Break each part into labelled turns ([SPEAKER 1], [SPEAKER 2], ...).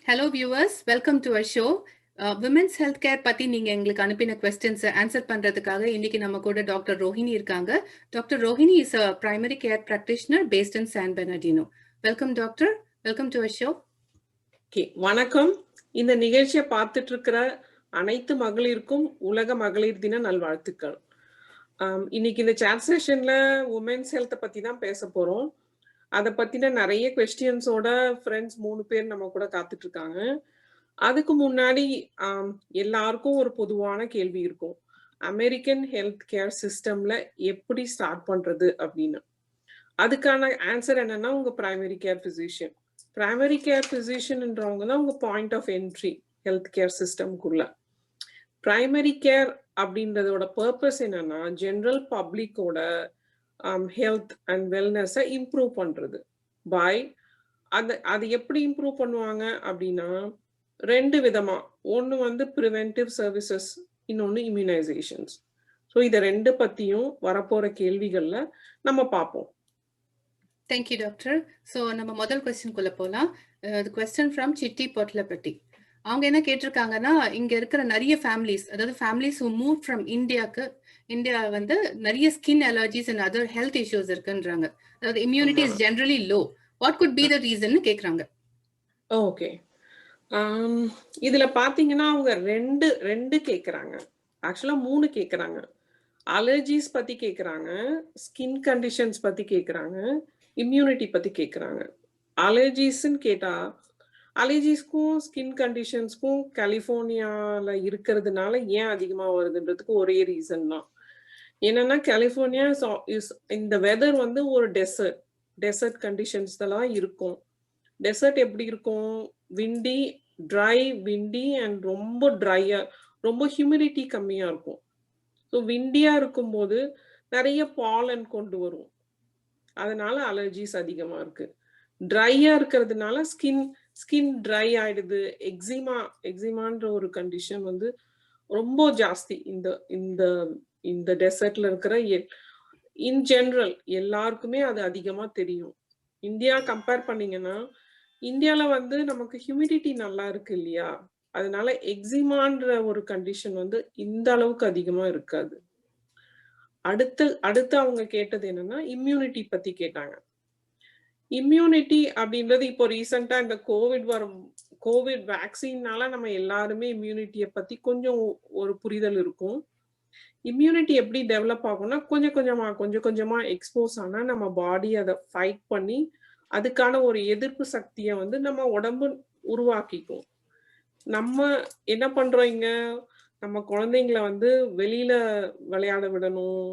[SPEAKER 1] Hello viewers, welcome to our show. Women's healthcare பத்தி நீங்க எங்களுக்கு அனுப்பின questions ஆன்சர் பண்றதுக்காக இன்னைக்கு நம்ம கூட டாக்டர் ரோஹிணி இருக்காங்க. Doctor Rohini is a primary care practitioner based in San Bernardino. Welcome doctor. Welcome to our show.
[SPEAKER 2] வணக்கம். இந்த நிகழ்ச்சியை பார்த்துட்டு இருக்கிற அனைத்து மகளிருக்கும் உலக மகளிர் தின நல்வாழ்த்துக்கள். இன்னைக்கு இந்த சாட் செஷன்ல உமன்ஸ் ஹெல்த்தை பத்தி தான் பேச போறோம். அதை பத்தின நிறைய கொஸ்டின்ஸோட ஃப்ரெண்ட்ஸ் 3 பேர் நம்ம கூட காத்துட்டு இருக்காங்க. அதுக்கு முன்னாடி எல்லாருக்கும் ஒரு பொதுவான கேள்வி இருக்கும். அமெரிக்கன் ஹெல்த் கேர் சிஸ்டம்ல எப்படி ஸ்டார்ட் பண்றது அப்படின்னு. அதுக்கான ஆன்சர் என்னன்னா உங்க primary care physician. Primary care பிசிஷியன்ன்றவங்க தான் உங்க point of entry health care சிஸ்டம்குள்ள. பிரைமரி கேர் அப்படின்றதோட பர்பஸ் என்னன்னா ஜென்ரல் பப்ளிக்கோட ஹெல்த் அண்ட் வெல்னஸை இம்ப்ரூவ் பண்றது. அது எப்படி இம்ப்ரூவ் பண்ணுவாங்க அப்படின்னா 2 விதமா. ஒன்று வந்து ப்ரிவென்டிவ் சர்வீசஸ், இன்னொன்று இம்யூனைசேஷன்ஸ். ஸோ இதை 2 பத்தியும் வரப்போற கேள்விகள்ல நம்ம பார்ப்போம்.
[SPEAKER 1] Thank you doctor. ஸோ நம்ம முதல் கொஸ்டின்குள்ள போகலாம். கொஸ்டின் ஃப்ரம் சிட்டி பொட்லப்பட்டி. அவங்க என்ன கேட்டிருக்காங்கன்னா, இங்க இருக்கிற நிறைய ஃபேமிலிஸ், அதாவது families who move from India வந்து நிறைய skin allergies and other health issues இருக்குன்றாங்க. அதாவது immunity is generally low. What could be the reason கேக்குறாங்க.
[SPEAKER 2] ஓகே, இதுல பாத்தீங்கன்னா அவங்க ரெண்டு கேக்குறாங்க. ஆக்சுவலா 3 கேக்குறாங்க. அலர்ஜிஸ் பத்தி கேக்குறாங்க, ஸ்கின் கண்டிஷன்ஸ் பத்தி கேக்குறாங்க, இம்யூனிட்டி பத்தி கேக்குறாங்க. அலர்ஜிஸ்ன்னு கேட்டா அலர்ஜிஸ்க்கும் ஸ்கின் கண்டிஷன்ஸ்க்கும் கலிஃபோர்னியால இருக்கிறதுனால ஏன் அதிகமா வருதுன்றதுக்கு ஒரே ரீசன் தான். என்னன்னா கலிஃபோர்னியா இந்த வெதர் வந்து ஒரு டெசர்ட் கண்டிஷன்ஸ் தான் இருக்கும். டெசர்ட் எப்படி இருக்கும்? ட்ரை விண்டி அண்ட் ரொம்ப ட்ரையா, ரொம்ப ஹியூமிடிட்டி கம்மியா இருக்கும். ஸோ விண்டியா இருக்கும்போது நிறைய பாலன் கொண்டு வரும். அதனால அலர்ஜிஸ் அதிகமா இருக்கு. ட்ரையா இருக்கிறதுனால ஸ்கின் ட்ரை ஆயிடுது. எக்ஸிமான்ற ஒரு கண்டிஷன் வந்து ரொம்ப ஜாஸ்தி இந்த டெசர்ட்ல இருக்கிற இன் ஜெனரல் எல்லாருக்குமே அது அதிகமா தெரியும். இந்தியா கம்பேர் பண்ணீங்கன்னா இந்தியால வந்து நமக்கு ஹியூமிடிட்டி நல்லா இருக்கு இல்லையா, அதனால எக்ஸிமான்ற ஒரு கண்டிஷன் வந்து இந்த அளவுக்கு அதிகமா இருக்காது. அடுத்து அவங்க கேட்டது என்னன்னா இம்யூனிட்டி பத்தி கேட்டாங்க. இம்யூனிட்டி அப்படின்றது இப்போ ரீசெண்டா இந்த கோவிட் வேக்சின்னால நம்ம எல்லாருமே இம்யூனிட்டியை பத்தி கொஞ்சம் ஒரு புரிதல் இருக்கும். இம்யூனிட்டி எப்படி டெவலப் ஆகும்னா கொஞ்சம் கொஞ்சமா எக்ஸ்போஸ் ஆனா நம்ம பாடி அதை ஃபைட் பண்ணி அதுக்கான ஒரு எதிர்ப்பு சக்தியை வந்து நம்ம உடம்பு உருவாக்கிக்கும். நம்ம என்ன பண்றோம், இங்க நம்ம குழந்தைங்களை வந்து வெளியில விளையாட விடணும்,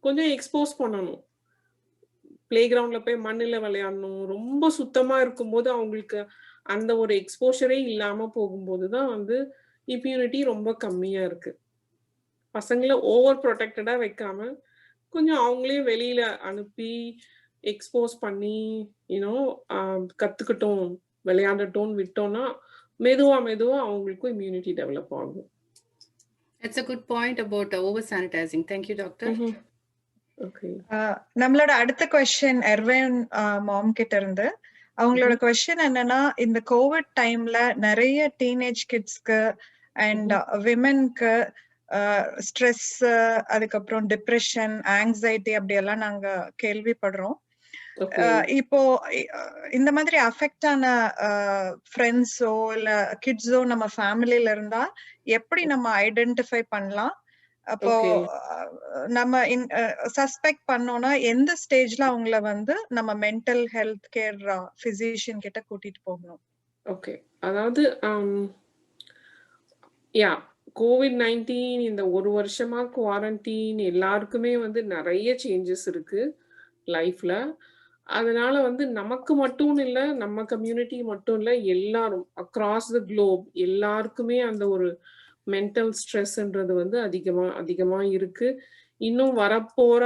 [SPEAKER 2] கொஞ்சம் எக்ஸ்போஸ் பண்ணணும். பிளே கிரவுண்ட்ல போய் மண்ணில் விளையாடணும். ரொம்ப சுத்தமா இருக்கும்போது அவங்களுக்கு அந்த ஒரு எக்ஸ்போஷரே இல்லாம போகும்போது தான் வந்து இம்யூனிட்டி ரொம்ப கம்மியா இருக்கு. பசங்களை ஓவர் ப்ரொடெக்டடா வைக்காம கொஞ்சம் அவங்களே வெளியில அனுப்பி எக்ஸ்போஸ் பண்ணி கத்துக்கிட்டோம், விளையாடட்டும் விட்டோம்னா மெதுவா அவங்களுக்கும் இம்யூனிட்டி டெவலப் ஆகும்.
[SPEAKER 1] It's a good point about over sanitizing. Thank you doctor.
[SPEAKER 3] நம்மளோட அடுத்த கொஸ்டின் எர்வின் மாம் கிட்ட இருந்து. அவங்களோட கொஸ்டின் என்னன்னா, இந்த கோவிட் டைம்ல நிறைய டீனேஜ் கிட்ஸ்க்கு அண்ட் விமென்க்கு ஸ்ட்ரெஸ், அதுக்கப்புறம் டிப்ரெஷன், ஆங்ஸைட்டி அப்படி எல்லாம் நாங்க கேள்விப்படுறோம். இப்போ இந்த மாதிரி அஃபெக்ட் ஆன ஃப்ரெண்ட்ஸோ இல்ல கிட்ஸோ நம்ம ஃபேமிலில இருந்தா எப்படி நம்ம ஐடென்டிஃபை பண்ணலாம்? அப்போ நம்ம சஸ்பெக்ட் பண்ணோம்னா எந்த ஸ்டேஜ்ல அவங்கள வந்து நம்ம மென்டல் ஹெல்த் கேர் பிசிஷியன் கிட்ட கூட்டிட்டு போகணும்?
[SPEAKER 2] ஓகே, அதாவது COVID-19 இந்த ஒரு வருஷமா குவாரண்டைன் எல்லாருக்குமே வந்து நிறைய சேஞ்சஸ் இருக்கு லைஃப்ல. அதனால வந்து நமக்கு மட்டும் இல்ல, நம்ம கம்யூனிட்டி மட்டும் இல்ல, எல்லாரும் அக்ராஸ் த குளோப் எல்லாருக்குமே அந்த ஒரு மென்டல் ஸ்ட்ரெஸ்ன்றது வந்து அதிகமா இருக்கு. இன்னும் வரப்போற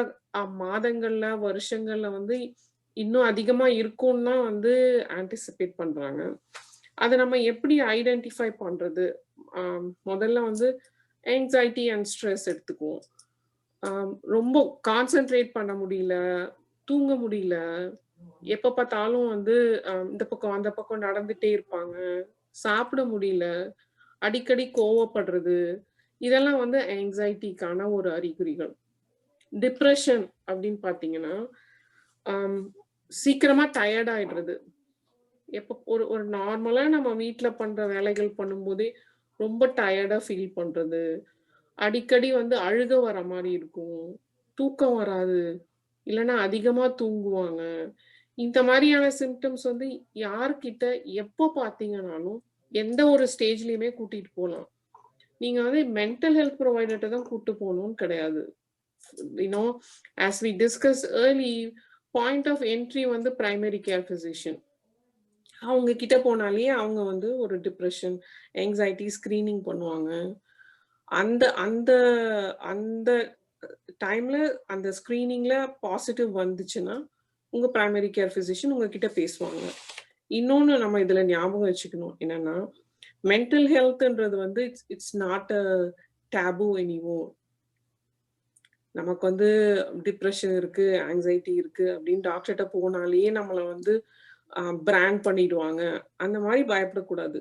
[SPEAKER 2] மாதங்கள்ல வருஷங்கள்ல வந்து இன்னும் அதிகமா இருக்கும்னு தான் வந்து ஆன்டிசிபேட் பண்றாங்க. அதை நம்ம எப்படி ஐடென்டிஃபை பண்றது? முதல்ல வந்து ஆங்ஸைட்டி அண்ட் ஸ்ட்ரெஸ் எடுத்துக்குவோம். ரொம்ப கான்சென்ட்ரேட் பண்ண முடியல, தூங்க முடியல, எப்ப பார்த்தாலும் வந்து இந்த பக்கம் அந்த பக்கம் நடந்துட்டே இருப்பாங்க. சாப்பிட முடியல. அடிக்கடி கோவப்படுறது. இதெல்லாம் வந்து ஆங்ஸைட்டிக்கான ஒரு அறிகுறிகள். டிப்ரஷன் அப்படின்னு பார்த்தீங்கன்னா, ஆம் சீக்கிரமா டயர்ட் ஆயிடுறது. எப்ப ஒரு ஒரு நார்மலா நம்ம வீட்ல பண்ற வேலைகள் பண்ணும்போதே ரொம்ப டயர்டா ஃபீல் பண்றது. அடிக்கடி வந்து அழுக வர மாரி இருக்கும். தூக்கம் வராது. இல்லன்னா அதிகமா தூங்குவாங்க. இந்த மாரியான சிம்ப்டம்ஸ் வந்து யார்கிட்ட எப்போ பார்த்தீங்கனாலும், எந்த ஒரு ஸ்டேஜ்லயுமே கூட்டிட்டு போலாம். நீங்க வந்து மென்டல் ஹெல்த் புரொவைடர்ட்ட தான் கூட்டு போணும்னு கிடையாது. You know, as we discussed early, point of entry வந்து பிரைமரி கேர் பிசிஷியன். அவங்க கிட்ட போனாலே அவங்க வந்து ஒரு டிப்ரஷன், ஆங்ஸைட்டி ஸ்கிரீனிங் பண்ணுவாங்க. அந்த அந்த அந்த டைம்ல அந்த ஸ்கிரீனிங்ல பாசிட்டிவ் வந்துச்சுன்னா, உங்க பிரைமரி கேர் பிசிஷியன் உங்ககிட்ட பேசுவாங்க. இன்னொன்னு நம்ம இதுல ஞாபகம் வச்சுக்கணும் என்னன்னா, மென்டல் ஹெல்த்ன்றது வந்து it's not a tab anymore. நமக்கு வந்து டிப்ரஷன் இருக்கு, ஆங்ஸைட்டி இருக்கு அப்படின்னு டாக்டர்ட்ட போனாலே நம்மள வந்து பிராண்ட் பண்ணிடுவாங்க. அந்த மாரி பயப்படக்கூடாது.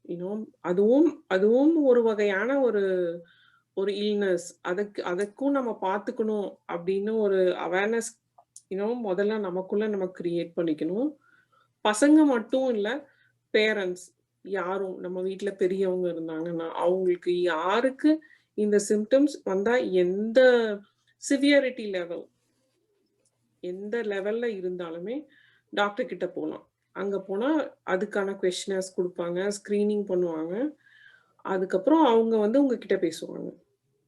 [SPEAKER 2] யூனோ அதுவும் அதுவும் ஒரு வகையான ஒரு ஒரு இல்னஸ். அதுக்கும் நம்ம பார்த்துக்கணும் அப்படின்னு ஒரு அவேர்னஸ் முதல்ல நமக்குள்ள நம்ம கிரியேட் பண்ணிக்கணும். பசங்க மட்டும் இல்ல, பேரண்ட்ஸ் யாரும் நம்ம வீட்ல பெரியவங்க இருந்தாங்கன்னா, அவங்களுக்கு யாருக்கு இந்த சிம்ப்டம்ஸ் வந்தா எந்த சிவியாரிட்டி லெவல் எந்த லெவல்ல இருந்தாலுமே டாக்டர் கிட்ட போலாம். அங்க போனா அதுக்கான குவெஷனர்ஸ் குடுப்பாங்க, ஸ்கிரீனிங் பண்ணுவாங்க. அதுக்கப்புறம் அவங்க வந்து உங்ககிட்ட பேசுவாங்க.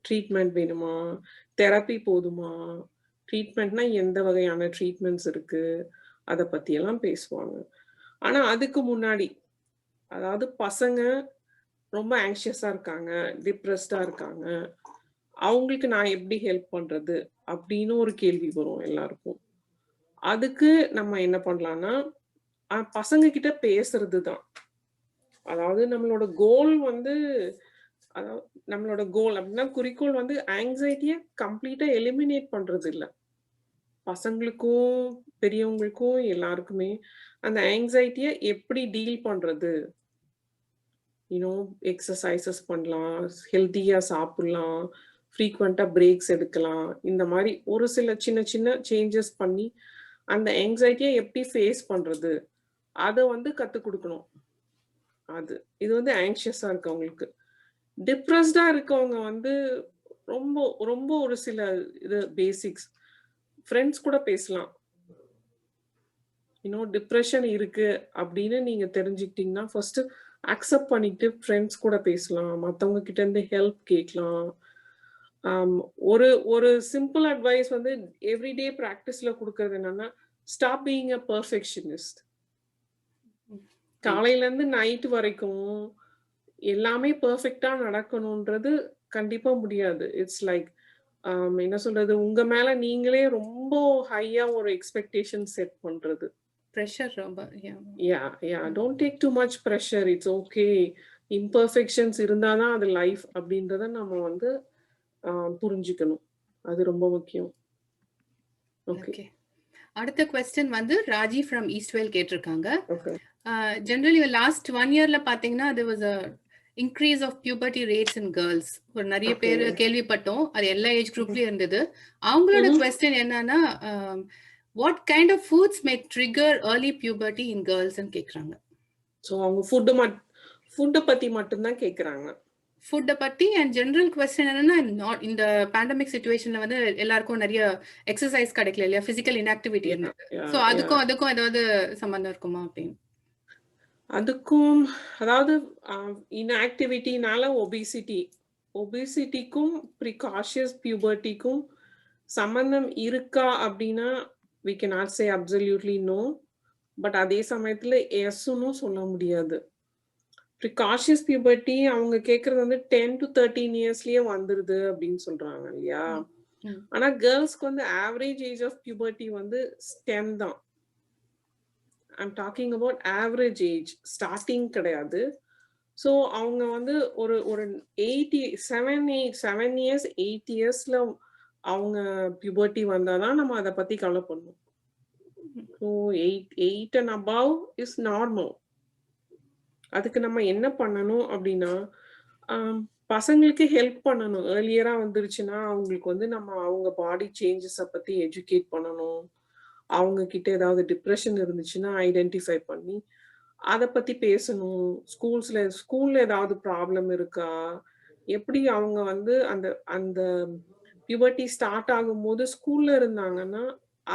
[SPEAKER 2] ட்ரீட்மெண்ட் வேணுமா? தெரப்பி போதுமா? ட்ரீட்மெண்ட்னா எந்த வகையான ட்ரீட்மெண்ட்ஸ் இருக்கு? அத பத்தியெல்லாம் பேசுவாங்க. ஆனா அதுக்கு முன்னாடி, அதாவது பசங்க ரொம்ப ஆங்ஷியஸா இருக்காங்க, டிப்ரஸ்டா இருக்காங்க. அவங்களுக்கு நான் எப்படி ஹெல்ப் பண்றது? அப்படின்னு ஒரு கேள்வி வரும் எல்லாருக்கும். அதுக்கு நம்ம என்ன பண்ணலாம்னா, பசங்க கிட்ட பேசுறது தான். அதாவது நம்மளோட கோல் வந்து அதாவது நம்மளோட கோல் அப்படின்னா குறிக்கோள் வந்து ஆங்ஸைட்டிய கம்ப்ளீட்டா எலிமினேட் பண்றது இல்ல. பசங்களுக்கும், பெரியவங்களுக்கும் எல்லாருக்குமே அந்த ஆங்ஸைட்டிய எப்படி டீல் பண்றது? எக்ஸர்சைஸஸ் பண்ணலாம், ஹெல்த்தியா சாப்பிடலாம், ஃப்ரீக்வென்ட்டா பிரேக்ஸ் எடுக்கலாம். இந்த மாரி ஒரு சில சின்ன சின்ன சேஞ்சஸ் பண்ணி, அந்த ஆங்ஸைட்டிய எப்படி ஃபேஸ் பண்றது? அத வந்து கத்துக் குடுக்கணும். இது வந்து ஆங்ஷியஸா இருக்கவங்களுக்கு. டிப்ரஸ்டா இருக்கவங்க வந்து ரொம்ப ரொம்ப ஒரு சில பேசிக்ஸ். ஃப்ரெண்ட்ஸ் கூட பேசலாம். டிப்ரஷன் இருக்கு அப்படின்னு நீங்க தெரிஞ்சுக்கிட்டீங்கன்னா, ஃபர்ஸ்ட்டு அக்செப்ட் பண்ணிட்டு ஃப்ரெண்ட்ஸ் கூட பேசலாம். மத்தவங்க கிட்ட இருந்து ஹெல்ப் கேட்கலாம். ஆம் ஒரு ஒரு சிம்பிள் அட்வைஸ் வந்து எவ்ரிடே பிராக்டிஸ்ல குடுக்கறது என்னன்னா, ஸ்டாப் பீயிங் அ பெர்ஃபெக்ஷனிஸ்ட். காலையில இருந்து நைட் வரைக்கும் எல்லாமே பெர்ஃபெக்ட்டா நடக்கணும்ன்றது கண்டிப்பா முடியாது. இட்ஸ் லைக் என்ன சொல்றது? உங்க மேல நீங்களே ரொம்ப ஹையா ஒரு எக்ஸ்பெக்டேஷன் செட் பண்றது.
[SPEAKER 1] பிரஷர் ரொம்ப.
[SPEAKER 2] Don't take too much pressure. It's okay. Imperfections இருந்தா தான் அது லைஃப் அப்படின்றத நம்ம வந்து புரிஞ்சுக்கணும். அது ரொம்ப முக்கியம். ஓகே.
[SPEAKER 1] அடுத்த குவெஸ்டின் வந்து ராஜி ஃப்ரம் ஈஸ்ட்வேல் கேட்டிருக்காங்க.
[SPEAKER 2] ஓகே.
[SPEAKER 1] ஜெனரலி லாஸ்ட் 1 இயர்ல பாத்தீங்கன்னா there was a increase of puberty rates in girls. ஒரு நிறைய பேர் கேள்விப்பட்டோம். அது எல்லா ஏஜ் குரூப்லயும் இருந்தது. அவங்களோட குவெஸ்டின் என்னன்னா what kind of foods may trigger early puberty in girls ன்னு கேக்குறாங்க.
[SPEAKER 2] சோ அவங்க ஃபுட் பத்தி மட்டும் தான் கேக்குறாங்க.
[SPEAKER 1] ஃபுட்ட பத்தி அண்ட் ஜெனரல் குவெஸ்டின் என்னன்னா இந்த பேண்டமிக் சிச்சுவேஷன்ல வந்து எல்லாருக்கும் நிறைய எக்ஸசைஸ் கிடைக்கல இல்லையா, பிசிக்கல் இன்ஆக்டிவிட்டி இருந்தது. சோ அதுக்கும் ஏதாவது சம்பந்தம் இருக்குமா அப்படின்னு?
[SPEAKER 2] அதுக்கும் அதாவது இன்ஆக்டிவிட்டினால ஒபிசிட்டிக்கும் ப்ரிகாஷியஸ் பியூபர்ட்டிக்கும் சம்பந்தம் இருக்கா அப்படின்னா we cannot say absolutely no. But அதே சமயத்துல எஸ்ன்னு சொல்ல முடியாது. ப்ரிகாஷியஸ் பியூபர்ட்டி அவங்க கேட்கறது வந்து 10 to 13 இயர்ஸ்லயே வந்துருது அப்படின்னு சொல்றாங்க இல்லையா? ஆனா கேர்ள்ஸ்க்கு வந்து ஆவரேஜ் ஏஜ் ஆஃப் பியூபர்ட்டி வந்து 10 தான். I'm talking about average age. Starting கிடையாது. ஸோ அவங்க வந்து ஒரு 7 இயர்ஸ் 8 இயர்ஸ்ல அவங்க பியூபர்ட்டி வந்தாதான் நம்ம அதை பத்தி கவலைப்படணும். So 8 and above is normal. அதுக்கு நம்ம என்ன பண்ணணும் அப்படின்னா, பசங்களுக்கு ஹெல்ப் பண்ணணும். ஏர்லியரா வந்துருச்சுன்னா, அவங்களுக்கு வந்து நம்ம அவங்க பாடி சேஞ்சஸ பத்தி எஜுகேட் பண்ணணும். அவங்க கிட்ட ஏதாவது டிப்ரஷன் இருந்துச்சுன்னா ஐடென்டிஃபை பண்ணி, அத பத்தி பேசணும். ஸ்கூல்ல ஏதாவது ப்ராப்ளம் இருக்கா? எப்படி அவங்க வந்து அந்த அந்த பியூபர்ட்டி ஸ்டார்ட் ஆகும்போது ஸ்கூல்ல இருந்தாங்கன்னா,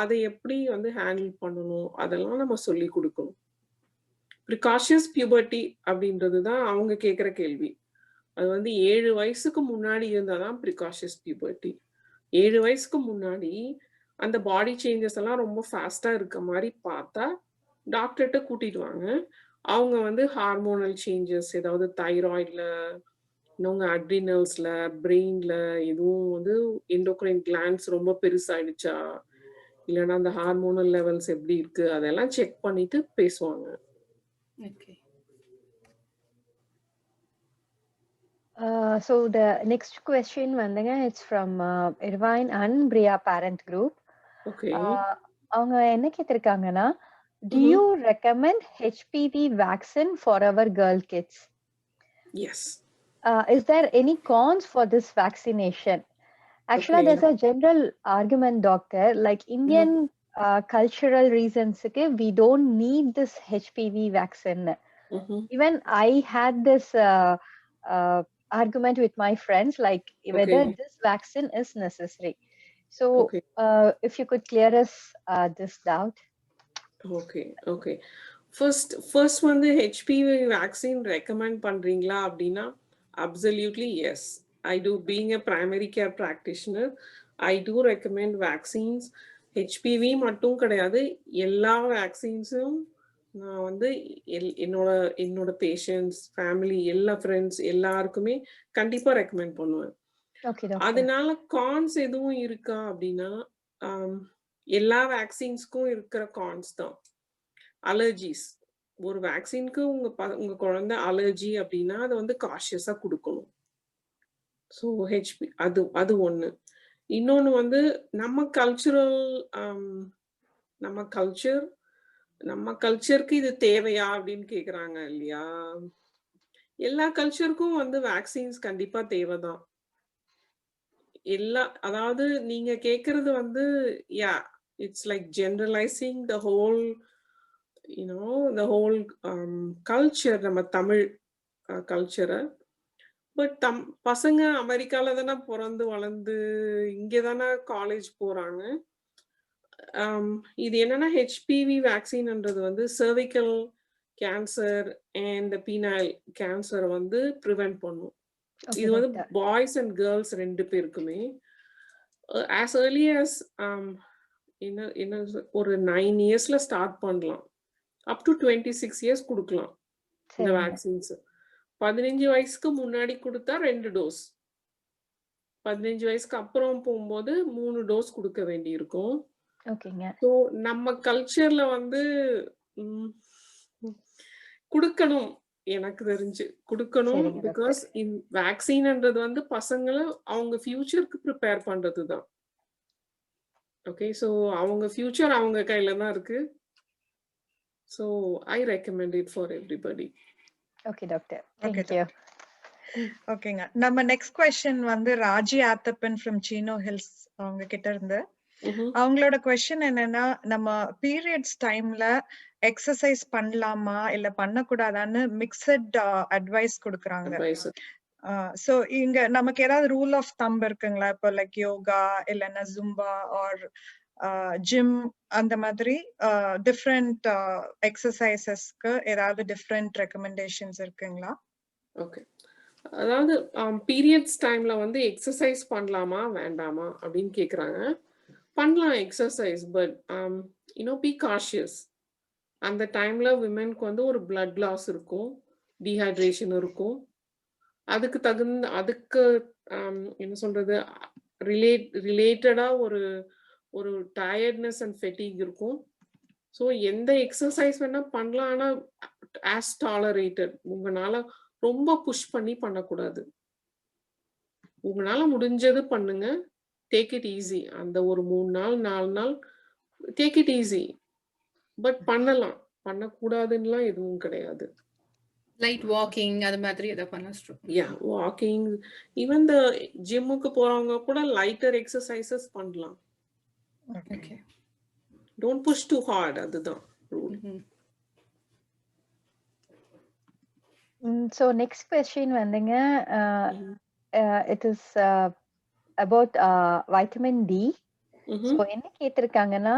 [SPEAKER 2] அத எப்படி வந்து ஹேண்டில் பண்ணணும்? அதெல்லாம் நம்ம சொல்லிக் குடுக்கணும். ப்ரிகாஷியஸ் பியூபர்ட்டி அப்படின்றது தான் அவங்க கேட்கிற கேள்வி. அது வந்து 7 வயசுக்கு முன்னாடி இருந்தா தான் ப்ரிகாஷியஸ் பியூபர்ட்டி. 7 வயசுக்கு முன்னாடி அந்த பாடி சேஞ்சஸ் எல்லாம் ரொம்ப ஃபாஸ்ட்டா இருக்க மாரி பார்த்தா, டாக்டர்ட்ட கூட்டிட்டு வாங்க. அவங்க வந்து ஹார்மோனல் சேஞ்சஸ் ஏதாவது தைராய்ட்ல, இன்னொன்னு அட்ரினல்ஸ்ல, பிரெயின்ல எதுவும் வந்து எண்டோக்ரைன் கிளாண்ட்ஸ் ரொம்ப பெருசாயிடுச்சா? இல்லன்னா அந்த ஹார்மோனல் லெவல்ஸ் எப்படி இருக்கு? அதெல்லாம் செக் பண்ணிட்டு பேசுவாங்க.
[SPEAKER 1] Okay.
[SPEAKER 4] So the next question வந்துங்க it's from Irvine and Bria parent group.
[SPEAKER 2] Okay.
[SPEAKER 4] அவங்க என்ன கேட்டிருக்காங்கன்னா, do
[SPEAKER 2] ம்ஹ்ம்.
[SPEAKER 4] you recommend HPV vaccine for our girl kids?
[SPEAKER 2] Yes.
[SPEAKER 4] Is there any cons for this vaccination? Actually,
[SPEAKER 2] Okay.
[SPEAKER 4] there's a general argument, doctor, like Indian cultural reasons, okay, we don't need this HPV vaccine.
[SPEAKER 2] ம்ஹ்ம்.
[SPEAKER 4] Even I had this argument with my friends, like whether
[SPEAKER 2] Okay.
[SPEAKER 4] this vaccine is necessary. So,
[SPEAKER 2] Okay.
[SPEAKER 4] if you could clear us this doubt.
[SPEAKER 2] Okay. First வந்து HPV vaccine recommend பண்றீங்களா அப்படின்னா, absolutely yes. I too being a primary care practitioner, I do recommend vaccines. HPV மட்டும் கிடையாது, எல்லா வேக்சின்ஸும் நான் வந்து என்னோட patients, family, எல்லா ஃப்ரெண்ட்ஸ் எல்லாருக்குமே கண்டிப்பா ரெக்கமெண்ட் பண்ணுவேன்.
[SPEAKER 4] Okay, doctor.
[SPEAKER 2] அதனால கான்ஸ் எதுவும் இருக்கா அப்படின்னா, எல்லா வேக்சின்ஸ்க்கும் இருக்கிற கான்ஸ் தான். அலர்ஜிஸ். ஒரு வேக்சின்க்கு உங்க குழந்தை அலர்ஜி அப்படின்னா, அத வந்து காஷியஸா குடுக்கணும். ஸோ அது ஒண்ணு. இன்னொன்னு வந்து நம்ம கல்ச்சருக்கு இது தேவையா அப்படின்னு கேக்குறாங்க இல்லையா? எல்லா கல்ச்சருக்கும் வந்து வேக்சின்ஸ் கண்டிப்பா தேவைதான். அதாவது நீங்க கேக்குறது வந்து it's like generalizing the whole culture, நம்ம தமிழ் கல்ச்சரை. பட் பசங்க அமெரிக்கால தானே பிறந்து வளர்ந்து இங்கே தானே காலேஜ் போறாங்க. இது என்னன்னா ஹெச்பிவி வேக்சின்ன்றது வந்து cervical cancer and phenyl cancer வந்து ப்ரிவென்ட் பண்ணும். இது வந்து பாய்ஸ் அண்ட் கேர்ள்ஸ் 2 பேருக்குமே. ஆஸ் ஏர்லி ஆஸ் என்ன ஒரு 9 இயர்ஸ்ல ஸ்டார்ட் பண்ணலாம். அப் டு 26 இயர்ஸ் கொடுக்கலாம் இந்த வேக்சின்ஸ். 15 வயசுக்கு முன்னாடி கொடுத்தா 2 டோஸ், 15 வயசுக்கு அப்புறம் போகும்போது 3 டோஸ் கொடுக்க வேண்டி இருக்கும். ஸோ நம்ம கல்ச்சர்ல வந்து கொடுக்கணும், எனக்கு தெரிஞ்சு கொடுக்கணும். பிகாஸ் வேக்சின்ன்றது வந்து பசங்களை அவங்க ஃபியூச்சருக்கு ப்ரிப்பேர் பண்றது தான். ஓகே, ஸோ அவங்க ஃபியூச்சர் அவங்க கையில தான் இருக்கு. So I recommend it for everybody.
[SPEAKER 4] Okay doctor, thank you.
[SPEAKER 3] ஓகேங்க, நம்ம நெக்ஸ்ட் क्वेश्चन வந்து ராஜி ஆத்தப்பன் ஃப்ரம் சீனோ ஹில்ஸ் அவங்க கிட்ட இருந்து. அவங்களோட क्वेश्चन என்னன்னா, நம்ம பீரியட்ஸ் டைம்ல எக்ஸசைஸ் பண்ணலாமா இல்ல பண்ணக்கூடாதான்னு மிக்சட் அட்வைஸ் கொடுக்குறாங்க. சோ இங்க நமக்கு ஏதாவது ரூல் ஆஃப் தம்ப் இருக்குங்களா? இப்போ லைக் யோகா இல்லைன்னா ஜும்பா ஆர் ஜிம் அந்த மாதிரி டிஃப்ரெண்ட் எக்ஸசைசஸ்க்கு ஏதாவது டிஃப்ரெண்ட் ரெக்கமெண்டேஷன்ஸ் இருக்குங்களா?
[SPEAKER 2] ஓகே, அதாவது பீரியட்ஸ் டைம்ல வந்து எக்ஸசைஸ் பண்ணலாமா வேண்டாமா அப்படின்னு கேக்குறாங்க. பண்ணலாம் எக்ஸசைஸ், பட் பி காஷியஸ். அந்த டைம்ல விமென்க்கு வந்து ஒரு பிளட் லாஸ் இருக்கும், டீஹைட்ரேஷன் இருக்கும். அதுக்கு என்ன சொல்றது, ரிலேட்டடா ஒரு டயர்ட்னஸ் அண்ட் ஃபெட்டிக் இருக்கும். ஸோ எந்த எக்ஸசைஸ் வேணா பண்ணலாம், ஆனா ஆஸ் டாலரேட்டட். உங்களால ரொம்ப புஷ் பண்ணி பண்ணக்கூடாது. உங்களால முடிஞ்சது பண்ணுங்க, டேக் இட் ஈஸி. அந்த ஒரு 3 நாள் 4 நாள் டேக் இட் ஈஸி. பட் பண்ணலாம், பண்ணக்கூடாதுன்னுலாம் எதுவும் கிடையாது.
[SPEAKER 1] லைட் வாக்கிங் அது மாதிரி ஏதாவது பண்ணலாம்.
[SPEAKER 2] யா, வாக்கிங், ஈவன் இந்த ஜிம்முக்கு போறவங்க கூட லைட்டர் எக்ஸசைசஸ் பண்ணலாம்.
[SPEAKER 1] Okay.
[SPEAKER 2] Don't push too hard, அதுதான் ரூல்.
[SPEAKER 4] So next question வந்துங்க it is about vitamin D. So என்ன கேட்டிருக்காங்கன்னா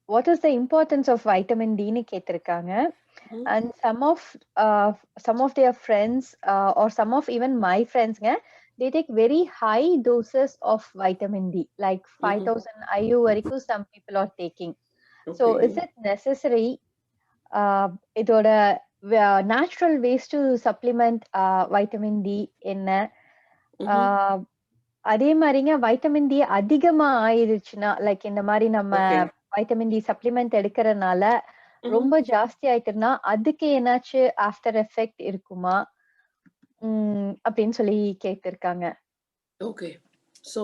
[SPEAKER 4] what is the importance of vitamin D ன்னு கேட்டிருக்காங்க. And some of their friends or some of even my friends they take very high doses of vitamin D, like 5000 IU வரைக்கும் some people are taking. So is it necessary இதோட natural ways to supplement vitamin D என்ன? அதே மாதிரிங்க vitamin D அதிகமா ஆயிருச்சுன்னா, like இந்த மாதிரி நம்ம vitamin D supplement எடுக்கிறதுனால ரொம்ப ஜாஸ்தி ஆயிட்டுனா அதுக்கு ஏதாச்சு ஆஃப்டர் எஃபெக்ட் இருக்குமா அப்படின்னு சொல்லி கேட்டிருக்காங்க.
[SPEAKER 2] ஓகே, ஸோ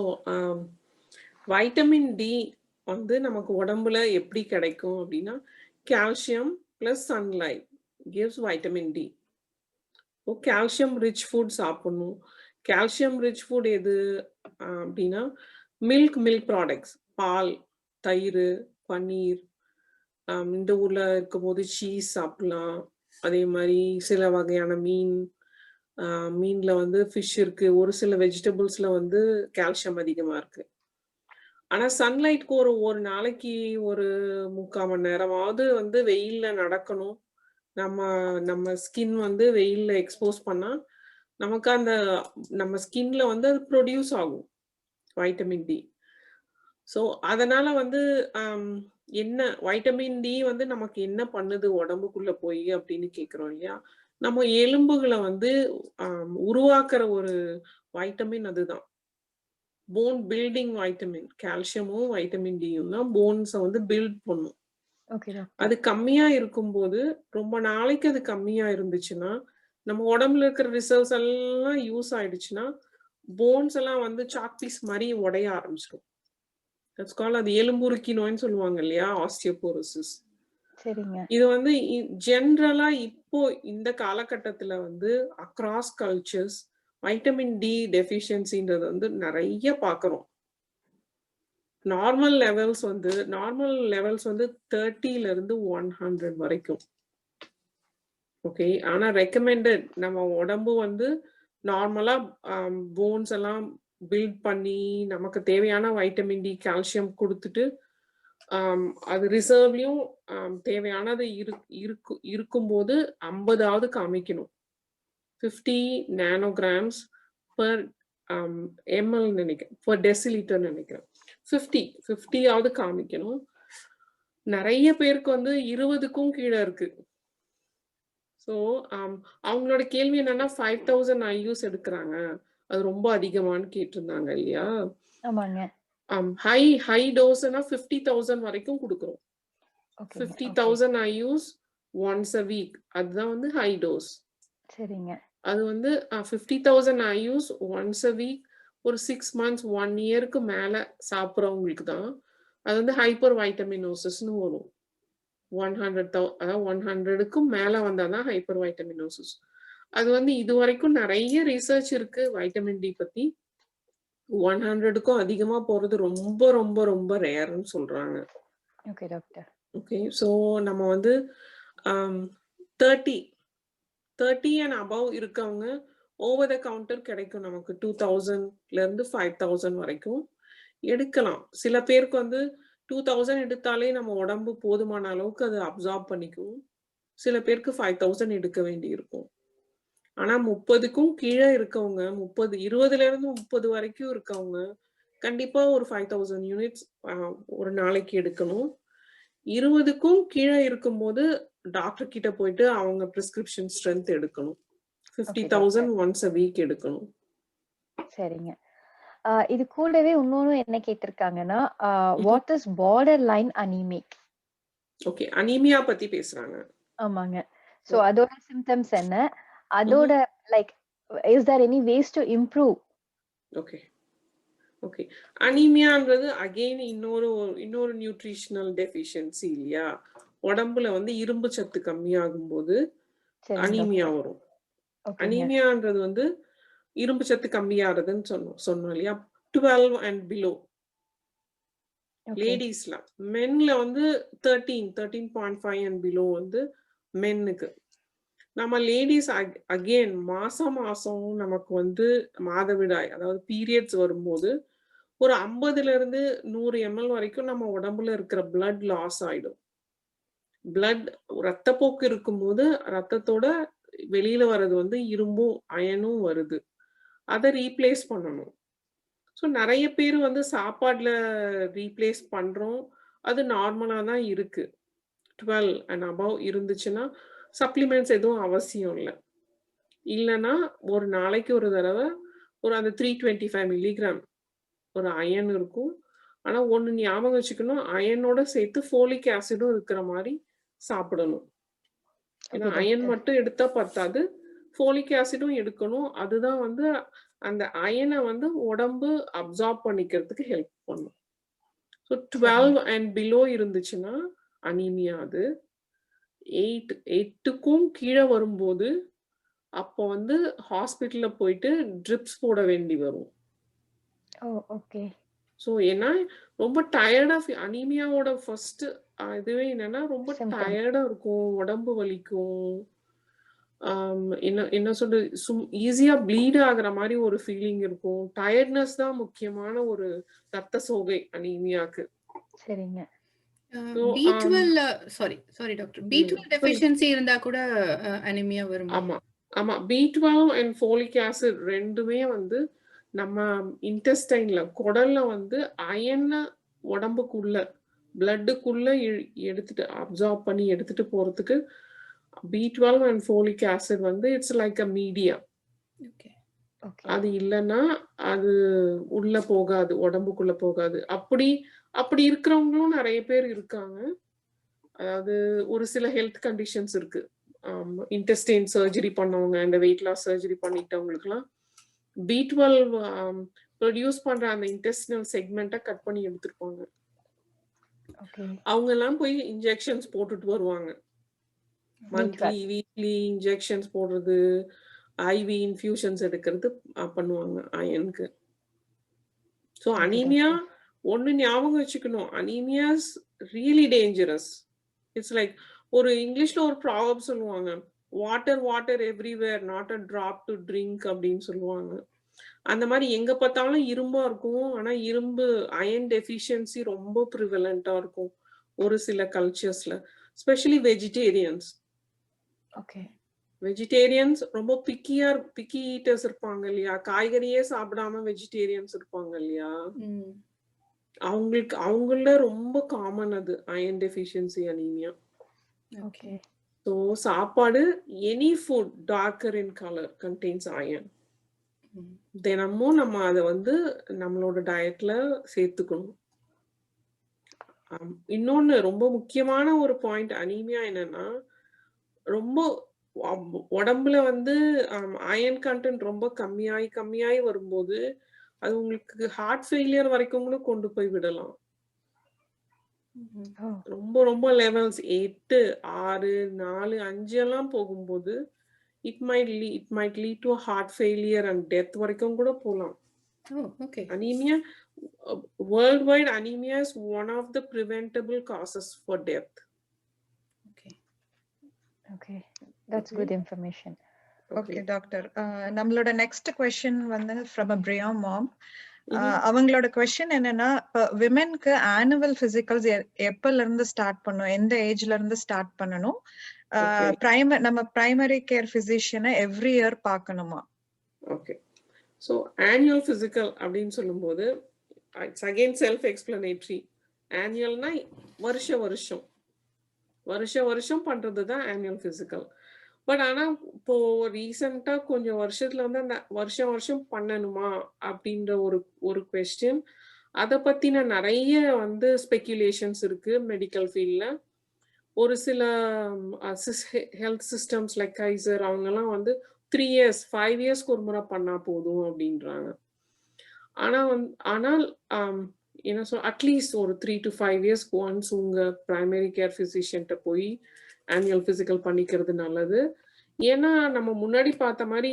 [SPEAKER 2] வைட்டமின் டி வந்து நமக்கு உடம்புல எப்படி கிடைக்கும் அப்படின்னா, calcium plus sunlight gives vitamin D. Calcium rich food சாப்பிடணும். கால்சியம் ரிச் ஃபுட் எது அப்படின்னா, மில்க் ப்ராடக்ட்ஸ், பால், தயிர், பன்னீர், இந்த ஊர்ல இருக்கும்போது சீஸ் சாப்பிடலாம். அதே மாதிரி சில வகையான மீன்ல வந்து ஃபிஷ் இருக்கு. ஒரு சில வெஜிடபிள்ஸ்ல வந்து கால்சியம் அதிகமா இருக்கு. ஆனா சன்லைட்க்கு ஒரு நாளைக்கு ஒரு 3/4 மணி நேரமாவது வந்து வெயில்ல நடக்கணும். நம்ம ஸ்கின் வந்து வெயில்ல எக்ஸ்போஸ் பண்ணா நமக்கு அந்த நம்ம ஸ்கின்ல வந்து அது ப்ரொடியூஸ் ஆகும் வைட்டமின் டி. ஸோ அதனால வந்து என்ன வைட்டமின் டி வந்து நமக்கு என்ன பண்ணுது உடம்புக்குள்ள போய் அப்படின்னு கேட்குறோம் இல்லையா? நம்ம எலும்புகளை வந்து உருவாக்குற ஒரு வைட்டமின் அதுதான். போன் பில்டிங் வைட்டமின், கால்சியமும் வைட்டமின் டியும் தான் போன்ஸை வந்து பில்ட் பண்ணும். அது கம்மியா இருக்கும்போது, ரொம்ப நாளைக்கு அது கம்மியா இருந்துச்சுன்னா, நம்ம உடம்புல இருக்கிற ரிசர்வ்ஸ் எல்லாம் யூஸ் ஆயிடுச்சுன்னா போன்ஸ் எல்லாம் வந்து சாக் பீஸ் மாதிரி உடைய ஆரம்பிச்சிடும். அது எலும்புருக்கி நோய்னு சொல்லுவாங்க இல்லையா, ஆஸ்டியோபோரோசிஸ். இது வந்து ஜென்ரலா இப்போ இந்த காலகட்டத்துல வந்து அக்ராஸ் கல்ச்சர்ஸ் வைட்டமின் டி டெஃபிஷியன்சின்றது வந்து நிறைய பார்க்குறோம். நார்மல் லெவல்ஸ் வந்து 30ல இருந்து 100 வரைக்கும். ஓகே, ஆனா ரெக்கமெண்டட் நம்ம உடம்பு வந்து நார்மலா போன்ஸ் எல்லாம் பில்ட் பண்ணி நமக்கு தேவையான வைட்டமின் டி கால்சியம் கொடுத்துட்டு அது ரிசர்வ்லயும் தேவையானது இருக்கும்போது 50ஆவது காமிக்கணும். 50 நானோகிராம்ஸ் பர் ml நினைக்கிறேன், பர் டெசிலிட்டர் நினைக்கிறேன். 50ஆவது காமிக்கணும். நிறைய பேருக்கு வந்து 20க்கும் கீழே இருக்கு. ஸோ அவங்களோட கேள்வி என்னன்னா 5000 IUs எடுக்கிறாங்க, அது ரொம்ப அதிகமானு கேட்டிருந்தாங்க இல்லையா? ஹை டோஸ்னா 50,000 வரைக்கும் கொடுக்குறோம். 50,000 IUs once a week, அதுதான் வந்து ஹை டோஸ். அது வந்து 50,000 IUs once a week ஒரு 6 months 1 yearக்கு மேல சாப்பிட்றவங்களுக்கு தான் அது வந்து ஹைப்பர் வைட்டமினோசிஸ்னு வரும். 100க்கும் மேல வந்தாதான் ஹைப்பர் வைட்டமினோசிஸ். அது வந்து இது வரைக்கும் நிறைய ரிசர்ச் இருக்கு வைட்டமின் டி பத்தி. 100க்கும் அதிகமா போறது ரொம்ப ரொம்ப ரொம்ப ரேர்னு சொல்றாங்க. ஓகே, ஸோ நம்ம வந்து 30 and above இருக்கவங்க ஓவர் த கவுண்டர் கிடைக்கும் நமக்கு 2000ல இருந்து 5000 வரைக்கும் எடுக்கலாம். சில பேருக்கு வந்து 2000 எடுத்தாலே நம்ம உடம்பு போதுமான அளவுக்கு அதை அப்சார்ப் பண்ணிக்கும். சில பேருக்கு 5000 எடுக்க வேண்டி இருக்கும். ஆனா 30க்கும் கீழே இருக்கவங்க, 20ல இருந்து 30 வரைக்கும் இருக்கவங்க கண்டிப்பா ஒரு 5000 யூனிட்ஸ் ஒரு நாளைக்கு எடுக்கணும். 20க்கும் கீழே இருக்கும்போது டாக்டர் கிட்ட போயிட்டு அவங்க பிரிஸ்கிரிப்ஷன் ஸ்ட்ரென்த் எடுக்கணும். 50,000 once a week எடுக்கணும்.
[SPEAKER 4] சரிங்க. இது கூடவே இன்னொரு என்ன கேட்டிருக்காங்கன்னா, what is border line anemic?
[SPEAKER 2] Okay, anemia பத்தி பேசுறாங்க.
[SPEAKER 4] ஆமாங்க. சோ அதோட சிம்டம்ஸ் என்ன? அதோட like is there any ways to improve?
[SPEAKER 2] Okay. அனீமியான்றது அகைன் இன்னொரு நியூட்ரிஷனல் டெஃபிஷியன்சி இல்லையா? உடம்புல வந்து இரும்பு சத்து கம்மியாகும் போது அனீமியா வரும். அனீமியான்றது வந்து இரும்பு சத்து கம்மியாகிறதுன்னு சொன்னோம் இல்லையா? 12 and below லேடிஸ்ல. மென்ல வந்து 13.5 and below வந்து மென்னுக்கு. நம்ம லேடிஸ் அகெயின் மாசம் நமக்கு வந்து மாதவிடாய் அதாவது பீரியட்ஸ் வரும்போது ஒரு 50ல இருந்து 100 ml வரைக்கும் நம்ம உடம்புல இருக்கிற பிளட் லாஸ் ஆயிடும். பிளட் ரத்தப்போக்கு இருக்கும்போது ரத்தத்தோட வெளியில வர்றது வந்து இரும்பும் அயனும் வருது. அதை ரீப்ளேஸ் பண்ணணும். ஸோ நிறைய பேர் வந்து சாப்பாடுல ரீப்ளேஸ் பண்றோம். அது நார்மலா தான் இருக்கு. 12 and above இருந்துச்சுன்னா சப்ளிமெண்ட்ஸ் எதுவும் அவசியம் இல்லை. இல்லைன்னா ஒரு நாளைக்கு ஒரு தடவை ஒரு அந்த 325 milligram ஒரு அயன் இருக்கும். ஆனா ஒண்ணு ஞாபகம் வச்சுக்கணும், அயனோட சேர்த்து ஃபோலிக் ஆசிடும் இருக்கிற மாதிரி சாப்பிடணும். ஏன்னா அயன் மட்டும் எடுத்தா பத்தாது, ஃபோலிக் ஆசிடும் எடுக்கணும். அதுதான் வந்து அந்த அயனை வந்து உடம்பு அப்சார்ப் பண்ணிக்கிறதுக்கு ஹெல்ப் பண்ணும். ஸோ 12 and below இருந்துச்சுன்னா அனீமியா. அது 8க்கும் கீழே வரும்போது அப்போ வந்து ஹாஸ்பிட்டல்ல போயிட்டு ட்ரிப்ஸ் போட வேண்டி வரும். ஸோ ஏன்னா ரொம்ப டயர்டா அனீமியாவோட ஃபர்ஸ்ட் இதுவே என்னன்னா ரொம்ப டயர்டா இருக்கும், உடம்பு வலிக்கும், என்ன சொல்றது ஈஸியா ப்ளீட் ஆகுற மாதிரி ஒரு ஃபீலிங் இருக்கும். டயர்ட்னஸ் தான் முக்கியமான ஒரு ரத்த சோகை அனீமியாக்கு.
[SPEAKER 4] சரிங்க.
[SPEAKER 1] B12 sorry doctor, B12 deficiency இருந்தா கூட அனீமியா வரும்.
[SPEAKER 2] ஆமா B12 and ஃபோலிக் ஆசிட் ரெண்டுமே வந்து நம்ம இன்டெஸ்டைன்ல குடல்ல வந்து அயனை உடம்புக்குள்ள பிளட்டுக்குள்ள எடுத்துட்டு அப்சார்ப் பண்ணி எடுத்துட்டு போறதுக்கு B12 and ஃபோலிக் ஆசிட் வந்து இட்ஸ் லைக் அ மீடியா. அது இல்லைன்னா அது உள்ள போகாது, உடம்புக்குள்ள போகாது. அப்படி இருக்கிறவங்களும் நிறைய பேர் இருக்காங்க. அதாவது ஒரு சில ஹெல்த் கண்டிஷன்ஸ் இருக்கு. இன்டெஸ்டைன் சர்ஜரி பண்ணவங்க, இந்த வெயிட் லாஸ் சர்ஜரி பண்ணிட்டவங்களுக்குலாம் B12 ப்ரொடியூஸ் பண்ற அந்த இன்டெஸ்டினல் செக்மெண்ட்டை கட் பண்ணி எடுத்துருப்பாங்க. அவங்க எல்லாம் போய் இன்ஜெக்ஷன்ஸ் போட்டுட்டு வருவாங்க. மந்த்லி வீக்லி இன்ஜெக்ஷன்ஸ் போடுறது, ஐவி இன்ஃபியூஷன்ஸ் எடுக்கிறது பண்ணுவாங்க அயனுக்கு. ஸோ அனீமியா ஒண்ணு ஞாபகம் வச்சுக்கணும், anaemia is really dangerous. It's like ஒரு இங்கிலீஷ்ல ஒரு ப்ராவர்ப் சொல்லுவாங்க, water water everywhere not a drop to drink அப்படின்னு சொல்லுவாங்க. அந்த மாதிரி எங்க பார்த்தாலும் இரும்பா இருக்கும். ஆனா இரும்பு அயன் டெஃபிஷியன்சி ரொம்ப ப்ரிவலண்டா இருக்கும் ஒரு சில கல்ச்சர்ஸ்ல, ஸ்பெஷலி வெஜிடேரியன்ஸ். வெஜிடேரியன்ஸ் ரொம்ப பிக்கி ஈட்டர்ஸ் இருப்பாங்க இல்லையா? காய்கறியே சாப்பிடாம வெஜிடேரியன்ஸ் இருப்பாங்க இல்லையா? அவங்கள ரொம்ப காமன் அது அயன் டெஃபிஷியன்சி அனீமியா. ஸோ சாப்பாடு any food darker in colour contains iron. தினமும் நம்ம அதை வந்து நம்மளோட டயட்ல சேர்த்துக்கணும். இன்னொன்னு ரொம்ப முக்கியமான ஒரு பாயிண்ட் அனீமியா என்னன்னா, ரொம்ப உடம்புல வந்து அயன் கண்டென்ட் ரொம்ப கம்மியாயி வரும்போது அது உங்களுக்கு ஹார்ட் ஃபெயிலியர் வரைக்கும் கூட கொண்டு போய் விடலாம். ரொம்ப ரொம்ப லெவல்ஸ் 8, 6, 4, 5 எல்லாம் போகும்போது it might lead to a heart failure and death வரைக்கும் கூட போலாம். Anemia, worldwide anemia is one of the preventable causes for death.
[SPEAKER 4] Okay, that's good information.
[SPEAKER 3] Okay doctor, நம்மளோட next question வந்து from a Bria mom. அவங்களோட question என்னன்னா, விமென்க்கு annual பிசிக்கல்ஸ் எப்பல இருந்து start பண்ணணும், எந்த ஏஜ்ல இருந்து ஸ்டார்ட் பண்ணணும், நம்ம பிரைமரி கேர் பிசிஷியனை எவ்ரி இயர் பார்க்கணுமா?
[SPEAKER 2] ஓகே, ஸோ ஆனுவல் பிசிக்கல் அப்படின்னு சொல்லும்போது இட்ஸ் அகெயின் செல்ஃப் எக்ஸ்பிளனேட்டரி. ஆனுவல்னா வருஷம் பண்றது தான் ஆனுவல் பிசிக்கல். பட் ஆனா இப்போ ரீசெண்டா கொஞ்சம் வருஷத்துல வந்து அந்த வருஷம் பண்ணணுமா அப்படின்ற ஒரு கொஸ்டின், அதை பத்தின நிறைய வந்து ஸ்பெகுலேஷன்ஸ் இருக்கு மெடிக்கல் ஃபீல்ட்ல. ஒரு சில ஹெல்த் சிஸ்டம்ஸ் லைக் கைசர் அவங்கெல்லாம் வந்து 3 years 5 yearsக்கு ஒரு முறை பண்ணா போதும் அப்படின்றாங்க. ஆனால் என்ன சொல் அட்லீஸ்ட் ஒரு 3 to 5 இயர்ஸ்க்கு ஒன்ஸ் உங்க பிரைமரி கேர் ஃபிசிஷியன்ட்ட போய் ஆனுவல் பிசிக்கல் பண்ணிக்கிறது நல்லது. ஏன்னா நம்ம முன்னாடி பார்த்த மாதிரி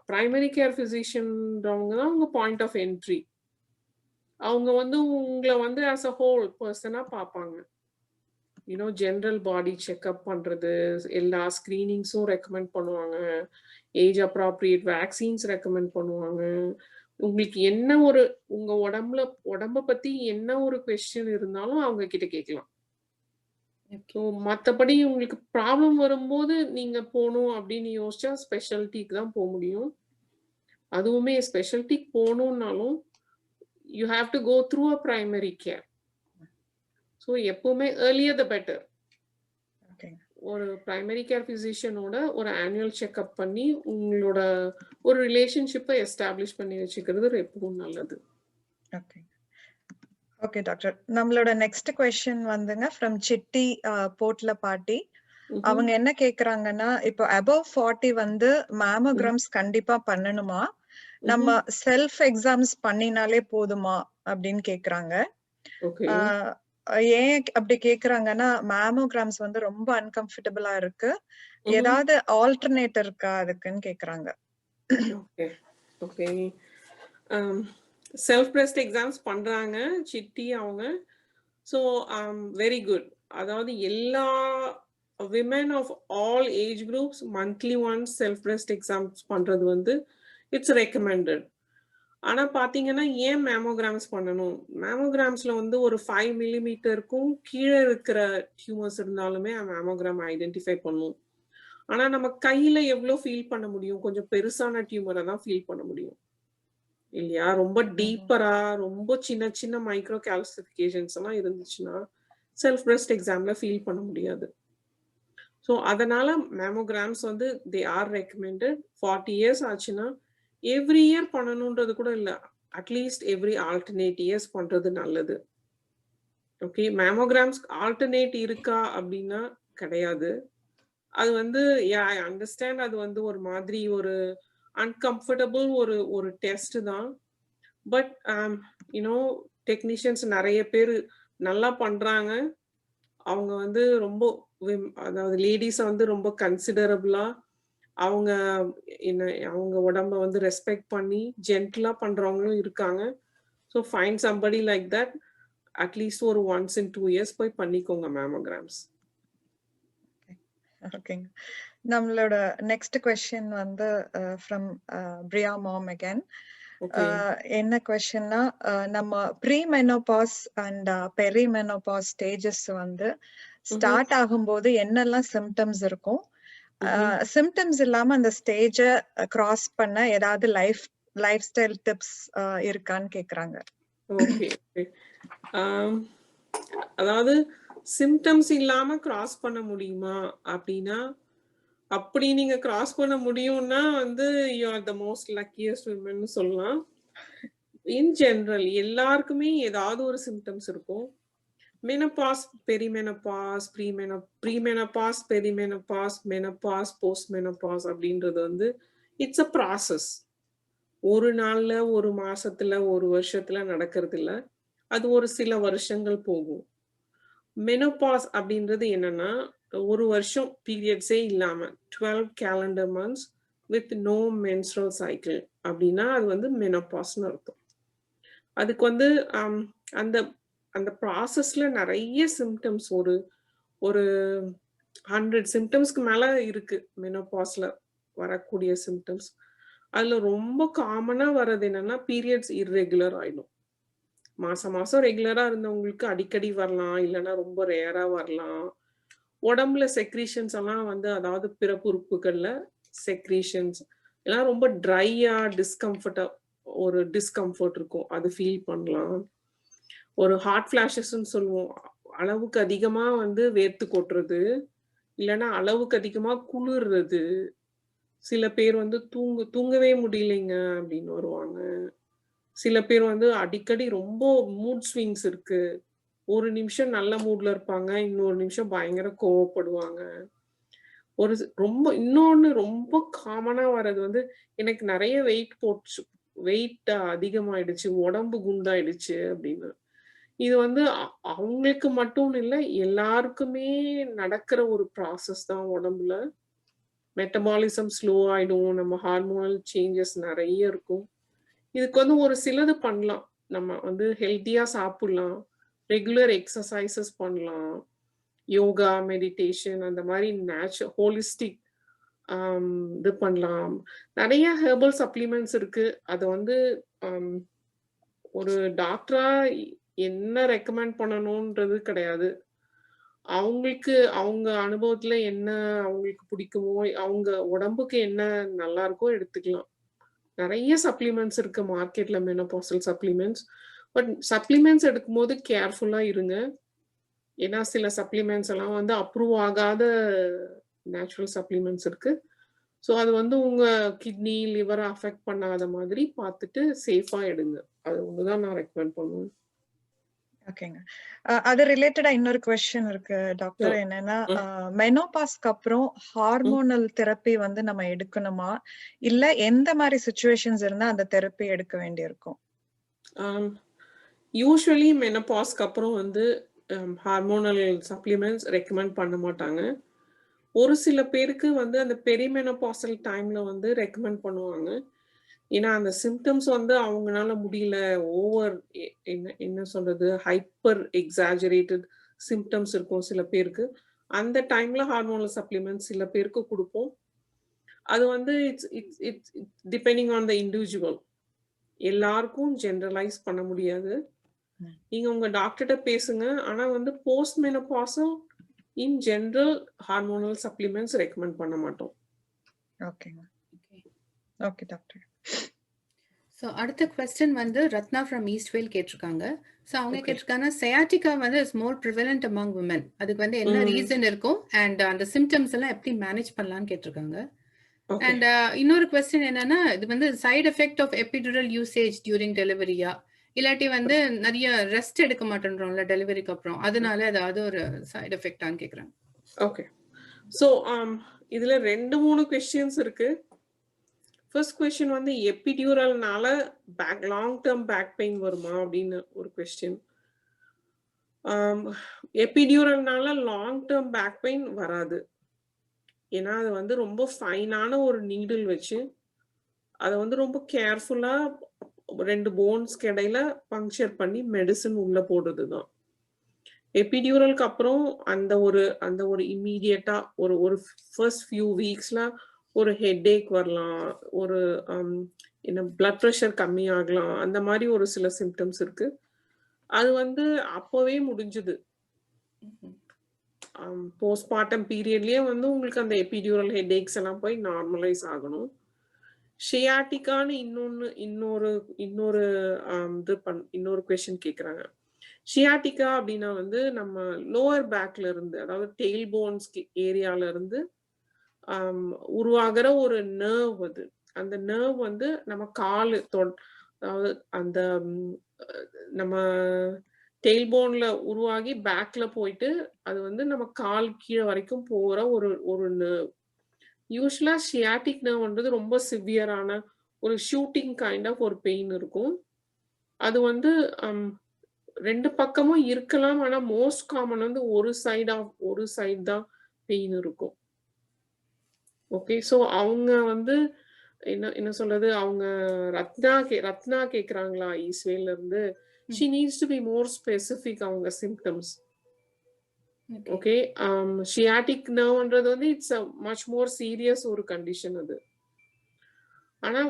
[SPEAKER 2] பிரைமரி கேர் ஃபிசிஷியன்றவங்க தான் உங்க பாயிண்ட் ஆஃப் என்ட்ரி. அவங்க வந்து உங்களை வந்து ஆஸ் அ ஹோல் பர்சனா பார்ப்பாங்க. ஜென்ரல் பாடி செக்அப் பண்றது, எல்லா ஸ்கிரீனிங்ஸும் ரெக்கமெண்ட் பண்ணுவாங்க, ஏஜ் அப்ராப்ரியேட் வேக்சின்ஸ் ரெக்கமெண்ட் பண்ணுவாங்க. உங்களுக்கு என்ன ஒரு உங்க உடம்ப பத்தி என்ன ஒரு கொஸ்டின் இருந்தாலும் அவங்க கிட்ட கேட்கலாம். ஸோ மற்றபடி உங்களுக்கு ப்ராப்ளம் வரும்போது நீங்க போகணும் அப்படின்னு யோசிச்சா ஸ்பெஷாலிட்டிக்கு தான் போக முடியும். அதுவுமே ஸ்பெஷாலிட்டிக்கு போகணும்னாலும் you have to go through a primary care. So எப்பவுமே ஏர்லியர் த பெட்டர். ஒரு பிரைமரி கேர் ஃபிசிஷியனோட ஒரு ஆனுவல் செக்அப் பண்ணி உங்களோட ஒரு ரிலேஷன்ஷிப்பை எஸ்டாப்ளிஷ் பண்ணி வச்சுக்கிறது எப்பவும் நல்லது.
[SPEAKER 3] ஓகே டாக்டர், நம்மளோட நெக்ஸ்ட் क्वेश्चन வந்துங்க ஃப்ரம் சிட்டி போட்லபாட்டி. அவங்க என்ன கேக்குறாங்கன்னா, இப்போ above 40 வந்து மேமோகிராம்ஸ் கண்டிப்பா பண்ணணுமா, நம்ம செல்ஃப் எக்ஸாம்ஸ் பண்ணினாலே போதுமா அப்படின்னு கேக்குறாங்க. ஏன் அப்படி கேக்குறாங்கன்னா, மேமோகிராம்ஸ் வந்து ரொம்ப அன்கம்ஃபர்டபுளா இருக்கு, ஏதாவது ஆல்டர்னேட் இருக்கா அதுக்குன்னு கேக்குறாங்க.
[SPEAKER 2] ஓகே, செல்ஃப் பிரஸ்ட் எக்ஸாம்ஸ் பண்றாங்க சிட்டி அவங்க. So very good. அதாவது எல்லா women of all age groups monthly once self breast exams பண்றது வந்து இட்ஸ் ரெக்கமெண்டட். ஆனா பாத்தீங்கன்னா ஏன் மேமோகிராம்ஸ் பண்ணணும்? மேமோகிராம்ஸ்ல வந்து ஒரு 5 மில்லிமீட்டருக்கும் கீழே இருக்கிற டியூமர்ஸ் இருந்தாலுமே மேமோகிராம் ஐடென்டிஃபை பண்ணும். ஆனா நம்ம கையில எவ்வளவு ஃபீல் பண்ண முடியும்? கொஞ்சம் பெருசான டியூமரை தான் ஃபீல் பண்ண முடியும் இல்லையா? ரொம்ப டீப்பரா ரொம்ப சின்ன சின்ன மைக்ரோ கால்சிஃபிகேஷன்ஸ் எல்லாம் இருந்துச்சுன்னா செல்ஃப் பிரஸ்ட் எக்ஸாம்ல ஃபீல் பண்ண முடியாது. ஸோ அதனால மேமோகிராம்ஸ் வந்து தே ஆர் ரெக்கமெண்டட். 40 இயர்ஸ் ஆச்சுன்னா எவ்ரி இயர் பண்ணணுன்றது கூட இல்லை, அட்லீஸ்ட் எவ்ரி ஆல்டர்னேட் இயர்ஸ் பண்றது நல்லது. ஓகே, மேமோகிராம்ஸ் ஆல்டர்னேட் இருக்கா அப்படின்னா கிடையாது. அது வந்து ஐ அண்டர்ஸ்டாண்ட், அது வந்து ஒரு மாதிரி ஒரு அன்கம்ஃபர்டபுள் ஒரு டெஸ்ட் தான். பட் டெக்னீஷியன்ஸ் நிறைய பேர் நல்லா பண்றாங்க. அவங்க வந்து ரொம்ப அதாவது லேடிஸை வந்து ரொம்ப கன்சிடரபிளா அவங்க அவங்க உடம்ப வந்து ரெஸ்பெக்ட் பண்ணி ஜென்டிலா பண்றவங்களும் இருக்காங்க. So find somebody like that, at least ஒரு ஒன்ஸ் இன் 2 இயர்ஸ் போய் பண்ணிக்கோங்க மேமோகிராம்ஸ்.
[SPEAKER 3] ஓகேங்க, நம்மளோட நெக்ஸ்ட் क्वेश्चन வந்து ஃப்ரம் பிரியா மாம் அகைன். என்ன क्वेश्चनனா, நம்ம pre menopause and peri menopause stages வந்து ஸ்டார்ட் ஆகும்போது என்னெல்லாம் சிம்டம்ஸ் இருக்கும், சிம்டம்ஸ் இல்லாம அந்த ஸ்டேஜ கிராஸ் பண்ண ஏதாவது லைஃப் ஸ்டைல் டிப்ஸ் இருக்கான்னு கேக்குறாங்க.
[SPEAKER 2] ஓகே, அதாவது சிம்டம்ஸ் இல்லாம கிராஸ் பண்ண முடியுமா அப்படின்னா, அப்படி நீங்க கிராஸ் பண்ண முடியும்னா வந்து you are the most luckiest women சொல்லலாம். இன் ஜெனரல் எல்லாருக்குமே ஏதாவது ஒரு சிம்டம்ஸ் இருக்கும். Menopause, perimenopause, premenopause, perimenopause, menopause, post menopause அப்படின்றது வந்து இட்ஸ் அ ப்ராசஸ். ஒரு நாள்ல, ஒரு மாசத்துல, ஒரு வருஷத்துல நடக்கிறது இல்ல, அது ஒரு சில வருஷங்கள் போகும். மெனோபாஸ் அப்படின்றது என்னன்னா, ஒரு வருஷம் பீரியட்ஸே இல்லாம 12 calendar months with no menstrual cycle அப்படின்னா அது வந்து மெனோபாஸ்னு அர்த்தம். அதுக்கு வந்து அந்த அந்த ப்ராசஸ்ல நிறைய சிம்டம்ஸ், ஒரு 100 சிம்டம்ஸ்க்கு மேல இருக்கு மெனோபாஸ்ல வரக்கூடிய சிம்டம்ஸ். அதுல ரொம்ப காமனா வர்றது என்னன்னா, பீரியட்ஸ் இர்ரெகுலர் ஆயிடும். மாசம் ரெகுலரா இருந்தவங்களுக்கு அடிக்கடி வரலாம், இல்லைன்னா ரொம்ப ரேரா வரலாம். உடம்புல செக்ரீஷன்ஸ் எல்லாம் வந்து, அதாவது பிறப்புறுப்புகள்ல செக்ரீஷன்ஸ் எல்லாம் ரொம்ப ட்ரையா டிஸ்கம்ஃபர்ட் இருக்கும், அது ஃபீல் பண்ணலாம். ஒரு ஹாட் ஃபிளாஷஸ்ன்னு சொல்லுவோம், அளவுக்கு அதிகமா வந்து வேர்த்து கொட்டுறது, இல்லைன்னா அளவுக்கு அதிகமா குளிர்றது. சில பேர் வந்து தூங்கவே முடியலைங்க அப்படின்னு வருவாங்க. சில பேர் வந்து அடிக்கடி ரொம்ப மூட் ஸ்விங்ஸ் இருக்கு, ஒரு நிமிஷம் நல்ல மூட்ல இருப்பாங்க, இன்னொரு நிமிஷம் பயங்கர கோவப்படுவாங்க. இன்னொன்னு ரொம்ப காமனா வர்றது வந்து, எனக்கு நிறைய வெயிட் வெயிட் அதிகமாயிடுச்சு, உடம்பு குண்டாயிடுச்சு அப்படின்னு. இது வந்து அவங்களுக்கு மட்டும் இல்ல, எல்லாருக்குமே நடக்கிற ஒரு ப்ராசஸ் தான் உடம்புல. மெட்டபாலிசம் ஸ்லோ ஆயிடும். நம்ம ஹார்மோனல் சேஞ்சஸ் நெறைய இருக்கும். இதுக்கு வந்து ஒரு சிலது பண்ணலாம். நம்ம வந்து ஹெல்த்தியா சாப்பிடலாம். ரெகுலர் எக்ஸர்சைஸஸ் பண்ணலாம். யோகா, மெடிடேஷன் அந்த மாரி ஹோலிஸ்டிக் இது பண்ணலாம். நெறைய ஹெர்பல் சப்ளிமெண்ட்ஸ் இருக்கு. அத வந்து ஒரு டாக்டரா என்ன ரெக்கமெண்ட் பண்ணணும்ன்றது கிடையாது. அவங்களுக்கு அவங்க அனுபவத்துல என்ன அவங்களுக்கு பிடிக்குமோ, அவங்க உடம்புக்கு என்ன நல்லா இருக்கோ எடுத்துக்கலாம். நெறைய சப்ளிமெண்ட்ஸ் இருக்கு மார்க்கெட்ல மெனோபாசல் சப்ளிமெண்ட்ஸ். பட் சப்ளிமெண்ட்ஸ் எடுக்கும்போது கேர்ஃபுல்லா இருங்க. ஏன்னா சில சப்ளிமெண்ட்ஸ் எல்லாம் வந்து அப்ரூவ் ஆகாத நேச்சுரல் சப்ளிமெண்ட்ஸ் இருக்கு. ஸோ அது வந்து உங்க கிட்னி, லிவர அஃபெக்ட் பண்ணாத மாதிரி பார்த்துட்டு சேஃபா எடுங்க. அது ஒண்ணு தான் நான் ரெக்கமெண்ட் பண்ணுவேன்.
[SPEAKER 3] ஓகேங்க. அது ரிலேட்டடா இன்னொரு கொஸ்டின் இருக்கு டாக்டர். என்னன்னா, மெனோபாஸ்க்கு அப்புறம் ஹார்மோனல் தெரப்பி வந்து நம்ம எடுக்கணுமா? இல்ல எந்த மாதிரி சிச்சுவேஷன்ஸ் இருந்தா அந்த தெரப்பி எடுக்க வேண்டியிருக்கும்?
[SPEAKER 2] யூசுவலி மெனோபாஸ்க்கு அப்புறம் வந்து ஹார்மோனல் சப்ளிமெண்ட்ஸ் ரெக்கமெண்ட் பண்ண மாட்டாங்க. ஒரு சில பேருக்கு வந்து அந்த பெரிமெனோபாசல் டைம்ல வந்து ரெக்கமெண்ட் பண்ணுவாங்க. ஏன்னா அந்த சிம்டம்ஸ் வந்து அவங்கனால முடியல, ஓவர் என்ன சொல்றது, ஹைப்பர் எக்ஸாஜரேட்டட் சிம்டம்ஸ் இருக்கும் சில பேருக்கு. அந்த டைம்ல ஹார்மோனல் சப்ளிமெண்ட்ஸ் சில பேருக்கு குடுப்போம். அது வந்து it's depending on the individual. எல்லாருக்கும் ஜெனரலைஸ் பண்ண முடியாது. நீங்க உங்க டாக்டர்ட்ட பேசுங்க. ஆனா வந்து போஸ்ட் மெனோபாசல் இன் ஜெனரல் ஹார்மோனல் சப்ளிமெண்ட்ஸ் ரெக்கமெண்ட் பண்ண மாட்டோம்.
[SPEAKER 3] ஓகேங்க. Okay doctor.
[SPEAKER 1] ஸோ அடுத்த கொஸ்டின் வந்து ரத்னா ஃப்ரம் ஈஸ்ட்வேல் கேட்டிருக்காங்க. ஸோ அவங்க கேட்டிருக்காங்க, சயாட்டிகா வந்து is more prevalent among women. அதுக்கு வந்து என்ன ரீசன் இருக்கும் அண்ட் அந்த சிம்டம்ஸ் எல்லாம் எப்படி மேனேஜ் பண்ணலாம்னு கேட்டிருக்காங்க. அண்ட் இன்னொரு கொஸ்டின் என்னன்னா, இது வந்து side effect of epidural usage during டெலிவரியா, இல்லாட்டி வந்து நிறைய ரெஸ்ட் எடுக்க மாட்டேன்றோம்ல டெலிவரிக்கு அப்புறம், அதனால ஏதாவது ஒரு சைடு எஃபெக்டான்னு கேட்குறாங்க.
[SPEAKER 2] ஓகே. ஸோ இதுல 2-3 கொஸ்டின்ஸ் இருக்கு. ஃபர்ஸ்ட் கொஸ்டின் வந்து எபிடியூரல்னால லாங் டேர்ம் பேக் பெயின் வருமா அப்படின்னு ஒரு கொஸ்டின். எபிடியூரல்னால லாங் டேர்ம் பேக் பெயின் வராது. ஏன்னா அது வந்து ரொம்ப ஃபைனான ஒரு நீடில் வச்சு அதை வந்து ரொம்ப கேர்ஃபுல்லா 2 போன்ஸ்க்கு இடையில பங்க்சர் பண்ணி மெடிசன் உள்ள போடுறது தான். எபிடியூரலுக்கு அப்புறம் அந்த ஒரு இம்மீடியட்டா ஒரு ஃபர்ஸ்ட் ஃபியூ வீக்ஸ்ல ஒரு ஹெட்ஏக் வரலாம், ஒரு பிளட் ப்ரெஷர் கம்மி ஆகலாம், அந்த மாதிரி ஒரு சில சிம்டம்ஸ் இருக்கு. அது வந்து அப்பவே முடிஞ்சுது. போஸ்ட்மார்ட்டம் பீரியட்லயே வந்து உங்களுக்கு அந்த எபிடியூரல் ஹெட்ஏக்ஸ் எல்லாம் போய் நார்மலைஸ் ஆகணும். ஷியாட்டிக்கான்னு இன்னொரு கொஸ்டின் கேட்குறாங்க. ஷியாட்டிகா அப்படின்னா வந்து நம்ம லோவர் பேக்ல இருந்து, அதாவது டெயில் போன்ஸ் ஏரியால இருந்து உருவாகிற ஒரு நர்வ். அது அந்த நர்வ் வந்து நம்ம காலு அதாவது அந்த நம்ம டெயில் போன்ல உருவாகி பேக்ல போயிட்டு அது வந்து நம்ம கால் கீழே வரைக்கும் போற ஒரு நர்வ். யூஸ்வலா ஷியாட்டிக் நர்வ்ன்றது ரொம்ப சிவியரான ஒரு ஷூட்டிங் கைண்ட் ஆஃப் ஒரு பெயின் இருக்கும். அது வந்து 2 பக்கமும் இருக்கலாம். ஆனா மோஸ்ட் காமன் வந்து ஒரு சைடு தான் பெயின் இருக்கும். ஓகே. ஸோ அவங்க வந்து என்ன சொல்றது, அவங்க ரத்னா கேக்குறாங்களா ஈஸ்வேல்ல இருந்து, she needs to be more specific அவங்க symptoms. ஓகே. ஷியாட்டிக் நர்வ்ன்றது வந்து it's a much more serious ஒரு கண்டிஷன் அது. ஆனா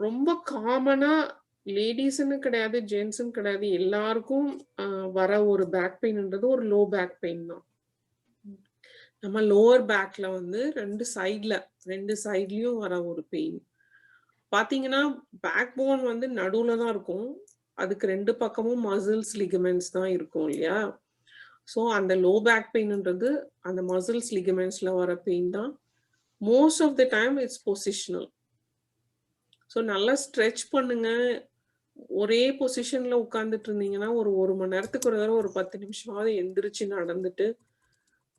[SPEAKER 2] ரொம்ப காமனா லேடிஸ்ன்னு கிடையாது, ஜென்ட்ஸ்ன்னு கிடையாது, எல்லாருக்கும் வர ஒரு பேக் பெயின்ன்றது ஒரு லோ பேக் பெயின் தான். நம்ம லோவர் பேக்ல வந்து 2 சைட்லயும் வர ஒரு பெயின். பாத்தீங்கன்னா பேக் போன் வந்து நடுவுல தான் இருக்கும். அதுக்கு 2 பக்கமும் மசில்ஸ், லிகமெண்ட்ஸ் தான் இருக்கும் இல்லையா? ஸோ அந்த லோ பேக் பெயின்ன்றது அந்த மசில்ஸ், லிகமெண்ட்ஸ்ல வர பெயின் தான். Most of the time it's positional. So நல்லா ஸ்ட்ரெச் பண்ணுங்க. ஒரே பொசிஷன்ல உட்கார்ந்துட்டு இருந்தீங்கன்னா ஒரு மணி நேரத்துக்கு ஒரு தடவை ஒரு 10 நிமிஷமாவது எந்திரிச்சு நடந்துட்டு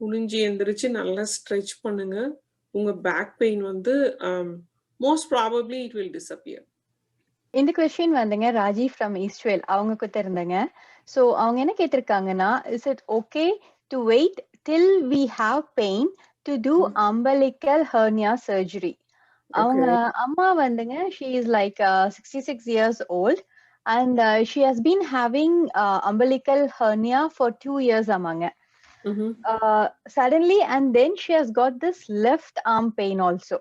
[SPEAKER 2] குனிஞ்சு எந்திரிச்சு நல்லா ஸ்ட்ரெச் பண்ணுங்க. உங்க பேக் பெயின் வந்து most probably it will disappear.
[SPEAKER 4] இந்த கொஸ்டின் வந்துங்க ராஜி ஃப்ரம் ஈஸ்ட்வேல் அவங்க கிட்ட இருந்தாங்க. ஸோ அவங்க என்ன கேட்டிருக்காங்கன்னா, is it okay to wait till we have pain to do umbilical hernia surgery? அவங்க அம்மா வந்துங்க she is like 66 years old and she has been having umbilical hernia for 2 years amanga. Suddenly and then she has got this left arm pain also.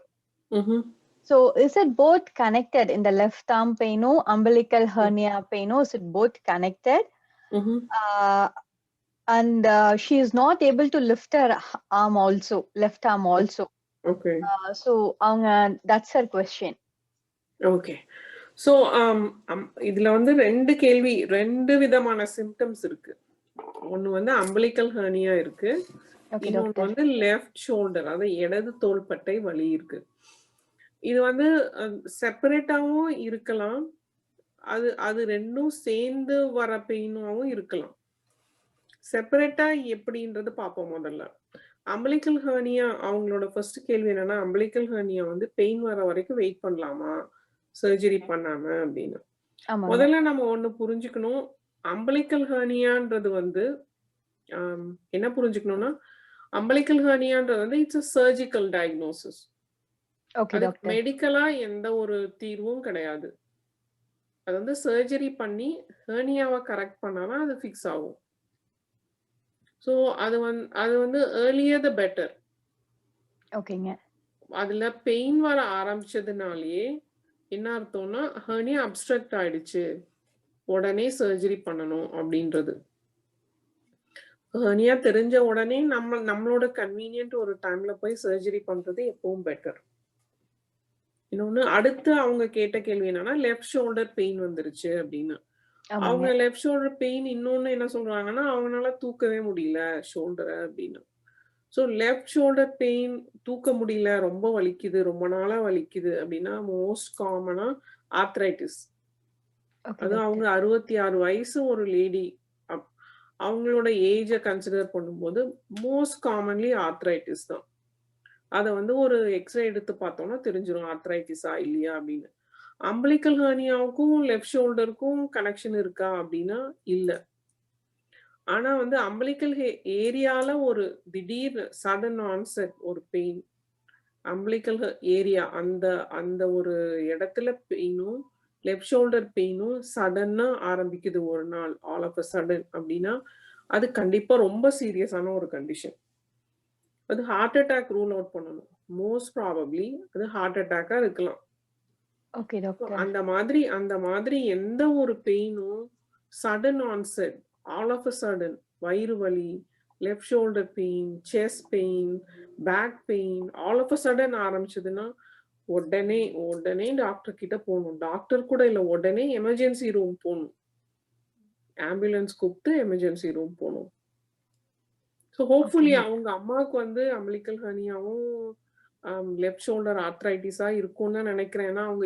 [SPEAKER 4] So is it both connected in the left arm pain or umbilical hernia pain or is it both connected? And she is not able to lift her arm also, left arm also.
[SPEAKER 2] Okay.
[SPEAKER 4] So that's her question.
[SPEAKER 2] Okay. So இதுல வந்து ரெண்டு விதமான symptoms இருக்கு. ஒன்னு வந்து umbilical hernia இருக்கு, இன்னொன்னு வந்து லெஃப்ட் ஷோல்டர், அது இடது தோள்பட்டை வலி இருக்கு. இது வந்து செப்பரேட்டாவும் இருக்கலாம், அது ரெண்டும் சேர்ந்து வர பெயினாவும் இருக்கலாம். செப்பரேட்டா எப்படின்றது பார்ப்போம் முதல்ல. umbilical hernia அவங்களோட ஃபர்ஸ்ட் கேள்வி என்னன்னா, umbilical hernia வந்து பெயின் வர வரைக்கும் வெயிட் பண்ணலாமா சர்ஜரி பண்ணாம அப்படின்னு. முதல்ல நம்ம ஒண்ணு புரிஞ்சுக்கணும், umbilical herniaன்றது வந்து என்ன புரிஞ்சுக்கணும்னா, umbilical herniaன்றது வந்து இட்ஸ் a surgical diagnosis. அதுக்கு மெடிக்கலா எந்த ஒரு தீர்வும் கிடையாது. அது வந்து சர்ஜரி பண்ணி ஹெர்னியாவை கரெக்ட் பண்ணாதான் அது ஃபிக்ஸ் ஆகும். ஸோ அது வந்து earlier the better.
[SPEAKER 4] ஓகேங்க.
[SPEAKER 2] அதுல பெயின் வர ஆரம்பிச்சதுனாலேயே என்ன அர்த்தம்னா ஹெர்னியா அப்ஸ்ட்ரக்ட் ஆயிடுச்சு, உடனே சர்ஜரி பண்ணணும் அப்படின்றது. ஹெர்னியா தெரிஞ்ச உடனே நம்மளோட கன்வீனியன்ட் ஒரு டைம்ல போய் சர்ஜரி பண்றது எப்பவும் பெட்டர். இன்னொன்னு அடுத்து அவங்க கேட்ட கேள்வி என்னன்னா, லெஃப்ட் ஷோல்டர் பெயின் வந்துருச்சு அப்படின்னு. அவங்க லெஃப்ட் ஷோல்டர் பெயின் இன்னொன்னு என்ன சொல்றாங்கன்னா, அவங்களால தூக்கவே முடியல ஷோல்டரை அப்படின்னு. ஸோ லெஃப்ட் ஷோல்டர் பெயின் தூக்க முடியல, ரொம்ப வலிக்குது, ரொம்ப நாளா வலிக்குது அப்படின்னா மோஸ்ட் காமனா ஆர்த்ரைட்டிஸ். அது அவங்க 66 வயசு ஒரு லேடி, அவங்களோட ஏஜை கன்சிடர் பண்ணும்போது மோஸ்ட் காமன்லி ஆர்த்ரைட்டிஸ் தான். அதை வந்து ஒரு எக்ஸ்ரே எடுத்து பார்த்தோம்னா தெரிஞ்சிடும் ஆர்த்ரைட்டிஸா இல்லையா அப்படின்னு. umbilical herniaவுக்கும் லெஃப்ட் ஷோல்டருக்கும் கனெக்ஷன் இருக்கா அப்படின்னா இல்ல. ஆனா வந்து umbilical ஏரியால ஒரு திடீர் சடன் ஆன்செட் ஒரு பெயின், umbilical ஏரியா அந்த ஒரு இடத்துல பெயினும் லெஃப்ட் ஷோல்டர் பெயினும் சடன்னா ஆரம்பிக்குது ஒரு நாள், ஆல் ஆஃப் அ சடன் அப்படின்னா அது கண்டிப்பா ரொம்ப சீரியஸான ஒரு கண்டிஷன். அது ஹார்ட் அட்டாக் ரூல் அவுட் பண்ணணும். மோஸ்ட் ப்ராபப்ளி அது ஹார்ட் அட்டாக்கா இருக்கலாம்.
[SPEAKER 4] Okay doctor.
[SPEAKER 2] அந்த மாதிரி எந்த ஒரு பெயினும் sudden onset, all of a sudden வயிறு வலி, left shoulder pain, chest pain, back pain all of a sudden ஆரம்பிச்சதுன்னா உடனே டாக்டர் கிட்ட போகணும். டாக்டர் கூட இல்ல, உடனே எமர்ஜென்சி ரூம் போகணும். ஆம்புலன்ஸ் கூப்பிட்டு எமர்ஜென்சி ரூம் போகணும். ஸோ ஹோப்ஃபுல்லி அவங்க அம்மாவுக்கு வந்து umbilical herniaவும் லெஃப்ட் ஷோல்டர் ஆர்த்ரைட்டிஸா இருக்கும்னு தான் நினைக்கிறேன். ஏன்னா அவங்க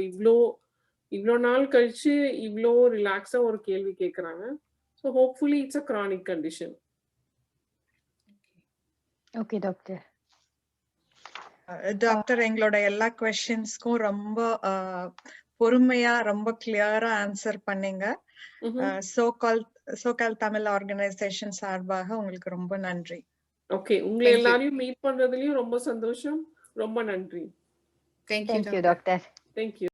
[SPEAKER 2] இவ்வளோ நாள் கழிச்சு இவ்வளோ ரிலாக்ஸா ஒரு கேள்வி கேட்குறாங்க. So hopefully it's a chronic condition.
[SPEAKER 4] Okay doctor.
[SPEAKER 3] Doctor எங்களோட எல்லா கொஸ்டின்ஸ்க்கும் ரொம்ப பொறுமையா ரொம்ப கிளியரா ஆன்சர் பண்ணீங்க. சோகால் தமிழ் ஆர்கனைசேஷன் சார்பாக உங்களுக்கு ரொம்ப நன்றி.
[SPEAKER 2] ஓகே, உங்களை எல்லாரையும் மீட் பண்றதுலயும் ரொம்ப சந்தோஷம். ரொம்ப நன்றி.
[SPEAKER 1] Thank you,
[SPEAKER 4] doctor.
[SPEAKER 2] Thank you.